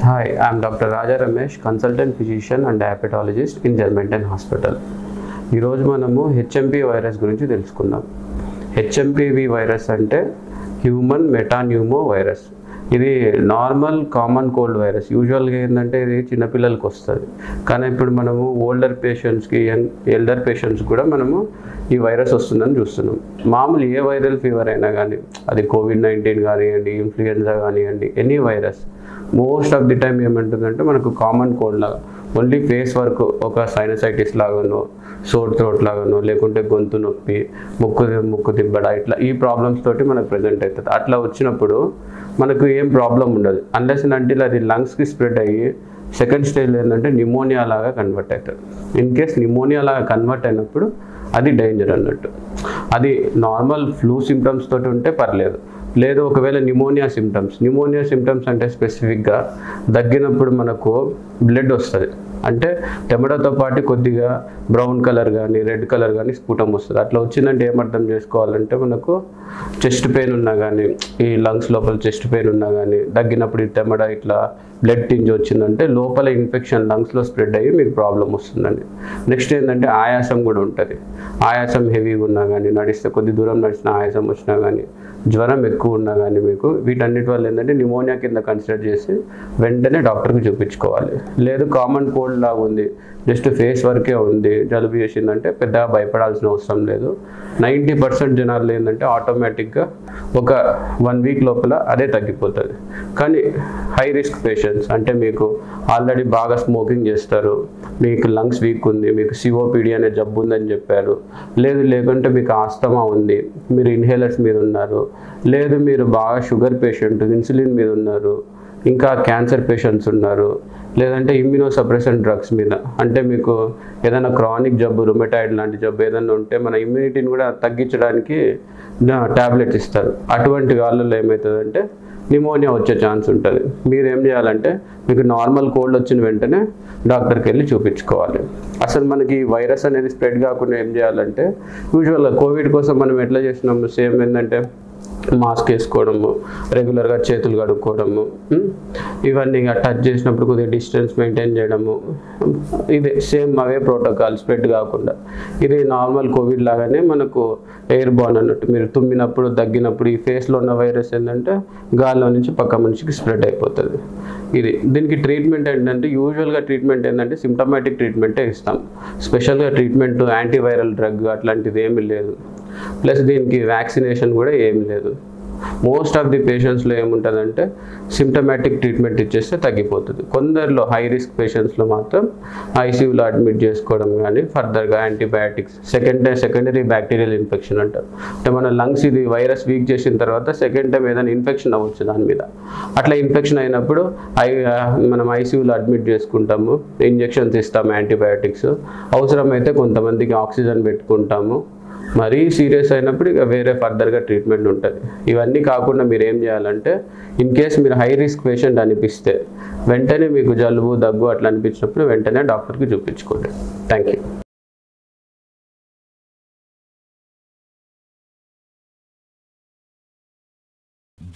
Hi, I am Dr. Raja Ramesh, consultant physician and diabetologist in Germantown Hospital. ఈరోజు మనము HMP virus గురించి తెలుసుకుందాం. HMPV virus అంటే human metapneumo virus. ఇది normal common cold virus. యూజువల్గా ఏంటంటే ఇది చిన్నపిల్లలకి వస్తుంది, కానీ ఇప్పుడు మనము ఓల్డర్ పేషెంట్స్కి ఎల్డర్ పేషెంట్స్ కూడా మనము ఈ వైరస్ వస్తుందని చూస్తున్నాం. మామూలు ఏ వైరల్ ఫీవర్ అయినా కానీ, అది కోవిడ్-19 కానివ్వండి, ఇన్ఫ్లుయెన్జా కానివ్వండి, any virus most of the time ఏమంటుందంటే మనకు కామన్ కోల్డ్ లాగా ఓన్లీ ఫేస్ వరకు ఒక సైనసైటిస్ లాగానో, సోర్ థ్రోట్ లాగానో, లేకుంటే గొంతు నొప్పి, ముక్కు తిబ్బడ, ఇట్లా ఈ ప్రాబ్లమ్స్ తోటి మనకు ప్రజెంట్ అవుతుంది. అట్లా వచ్చినప్పుడు మనకు ఏం ప్రాబ్లం ఉండదు, అన్లెస్ అండ్ అంటిల్ అది లంగ్స్కి స్ప్రెడ్ అయ్యి సెకండ్ స్టేజ్లో ఏంటంటే నిమోనియా లాగా కన్వర్ట్ అవుతుంది. ఇన్ కేస్ నిమోనియా లాగా కన్వర్ట్ అయినప్పుడు అది డేంజర్ అన్నట్టు. అది నార్మల్ ఫ్లూ సిమ్టమ్స్ తోటి ఉంటే పర్లేదు, లేదు ఒకవేళ నిమోనియా సిమ్టమ్స్ అంటే స్పెసిఫిక్గా దగ్గినప్పుడు మనకు బ్లడ్ వస్తుంది, అంటే టెమడోతో పాటు కొద్దిగా బ్రౌన్ కలర్ కానీ రెడ్ కలర్ కానీ స్ఫుటం వస్తుంది. అట్లా వచ్చిందంటే ఏమర్థం చేసుకోవాలంటే మనకు చెస్ట్ పెయిన్ ఉన్నా కానీ, ఈ లంగ్స్ లోపల చెస్ట్ పెయిన్ ఉన్నా కానీ, దగ్గినప్పుడు ఈ టెమడ ఇట్లా బ్లడ్ టింజ్ వచ్చిందంటే లోపల ఇన్ఫెక్షన్ లంగ్స్లో స్ప్రెడ్ అయ్యి మీకు ప్రాబ్లం వస్తుందండి. నెక్స్ట్ ఏంటంటే ఆయాసం కూడా ఉంటుంది. ఆయాసం హెవీగా ఉన్నా కానీ, నడిస్తే కొద్ది దూరం నడిచిన ఆయాసం వచ్చినా కానీ, జ్వరం ఎక్కువ ఉన్నా కానీ మీకు వీటన్నిటి వల్ల ఏంటంటే నిమోనియా కింద కన్సిడర్ చేసి వెంటనే డాక్టర్కి చూపించుకోవాలి. లేదు కామన్ కోల్డ్ లాగా ఉంది, జస్ట్ ఫేస్ వరకే ఉంది, జలుబు చేసిందంటే పెద్దగా భయపడాల్సిన అవసరం లేదు. 90% జనాలు ఏంటంటే ఆటోమేటిక్గా ఒక 1 వీక్ లోపల అదే తగ్గిపోతుంది. కానీ హై రిస్క్ పేషెంట్స్ అంటే మీకు ఆల్రెడీ బాగా స్మోకింగ్ చేస్తారు, మీకు లంగ్స్ వీక్ ఉంది, మీకు సిఓపిడి అనే జబ్బు ఉందని చెప్పారు, లేకుంటే మీకు ఆస్తమా ఉంది, మీరు ఇన్హేలర్స్ మీద ఉన్నారు, లేదు మీరు బాగా షుగర్ పేషెంట్ ఇన్సులిన్ మీద ఉన్నారు, ఇంకా క్యాన్సర్ పేషెంట్స్ ఉన్నారు, లేదంటే ఇమ్యూనోసప్రెసెంట్ డ్రగ్స్ మీద, అంటే మీకు ఏదైనా క్రానిక్ జబ్బు, రుమటాయిడ్ లాంటి జబ్బు ఏదైనా ఉంటే మన ఇమ్యూనిటీని కూడా తగ్గించడానికి ట్యాబ్లెట్స్ ఇస్తారు. అటువంటి వాళ్ళలో ఏమవుతుందంటే నిమోనియా వచ్చే ఛాన్స్ ఉంటుంది. మీరు ఏం చేయాలంటే మీకు నార్మల్ కోల్డ్ వచ్చిన వెంటనే డాక్టర్కి వెళ్ళి చూపించుకోవాలి. అసలు మనకి వైరస్ అనేది స్ప్రెడ్ కాకుండా ఏం చేయాలంటే, యూజువల్గా కోవిడ్ కోసం మనం ఎట్లా చేసినాము, సేమ్ ఏంటంటే మాస్క్ వేసుకోవడము, రెగ్యులర్గా చేతులు కడుక్కోవడము, ఇవన్నీ టచ్ చేసినప్పుడు కొద్దిగా డిస్టెన్స్ మెయింటైన్ చేయడము, ఇదే సేమ్ అవే ప్రోటోకాల్ స్ప్రెడ్ కాకుండా. ఇది నార్మల్ కోవిడ్ లాగానే మనకు ఎయిర్ బార్న్ అన్నట్టు. మీరు తుమ్మినప్పుడు, దగ్గినప్పుడు ఈ ఫేస్లో ఉన్న వైరస్ ఏంటంటే గాల్లో నుంచి పక్క మనిషికి స్ప్రెడ్ అయిపోతుంది. దీనికి ట్రీట్మెంట్ ఏంటంటే, యూజువల్గా ట్రీట్మెంట్ ఏంటంటే సిమ్టమాటిక్ ట్రీట్మెంటే ఇస్తాం. స్పెషల్గా ట్రీట్మెంట్ యాంటీవైరల్ డ్రగ్ అట్లాంటిది ఏమీ లేదు, ప్లస్ దీనికి వ్యాక్సినేషన్ కూడా ఏమి లేదు. మోస్ట్ ఆఫ్ ది పేషెంట్స్లో ఏముంటుందంటే సిమ్టమాటిక్ ట్రీట్మెంట్ ఇచ్చేస్తే తగ్గిపోతుంది. కొందరిలో హై రిస్క్ పేషెంట్స్లో మాత్రం ఐసీయూలో అడ్మిట్ చేసుకోవడం కానీ, ఫర్దర్గా యాంటీబయాటిక్స్, సెకండరీ బ్యాక్టీరియల్ ఇన్ఫెక్షన్ అంటారు. అంటే మన లంగ్స్ ఇది వైరస్ వీక్ చేసిన తర్వాత సెకండ్ టైం ఏదైనా ఇన్ఫెక్షన్ అవ్వచ్చు దాని మీద. అట్లా ఇన్ఫెక్షన్ అయినప్పుడు మనం ఐసీయూలో అడ్మిట్ చేసుకుంటాము, ఇంజెక్షన్స్ ఇస్తాము, యాంటీబయాటిక్స్, అవసరమైతే కొంతమందికి ఆక్సిజన్ పెట్టుకుంటాము. మరీ సీరియస్ అయినప్పుడు ఇక వేరే ఫర్దర్గా ట్రీట్మెంట్ ఉంటుంది. ఇవన్నీ కాకుండా మీరు ఏం చేయాలంటే, ఇన్ కేస్ మీరు హై రిస్క్ పేషెంట్ అనిపిస్తే వెంటనే మీకు జలుబు, దగ్గు అట్లా అనిపించినప్పుడు వెంటనే డాక్టర్కి చూపించుకోండి. Thank you.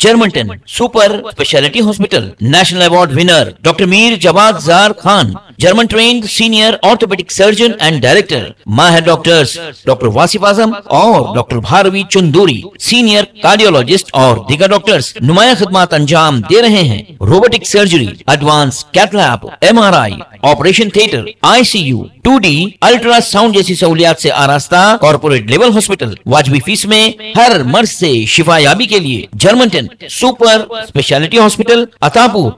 Germantown Super Speciality Hospital, National Award winner Dr. Mir Jawad Zar Khan, German trained senior orthopedic surgeon and director. Mahir doctors Dr. Wasif Azam और Dr. Bharvi Chunduri, senior cardiologist और दीगर doctors नुमाया खिदमत अंजाम दे रहे हैं. Robotic surgery, advance cath lab, MRI, operation theatre, ICU, 2D ultrasound जैसी सहूलियात से आरास्ता कॉर्पोरेट लेवल हॉस्पिटल. वाजबी फीस में हर मर्ज से शिफायाबी के लिए Germanten super speciality hospital, Attapur,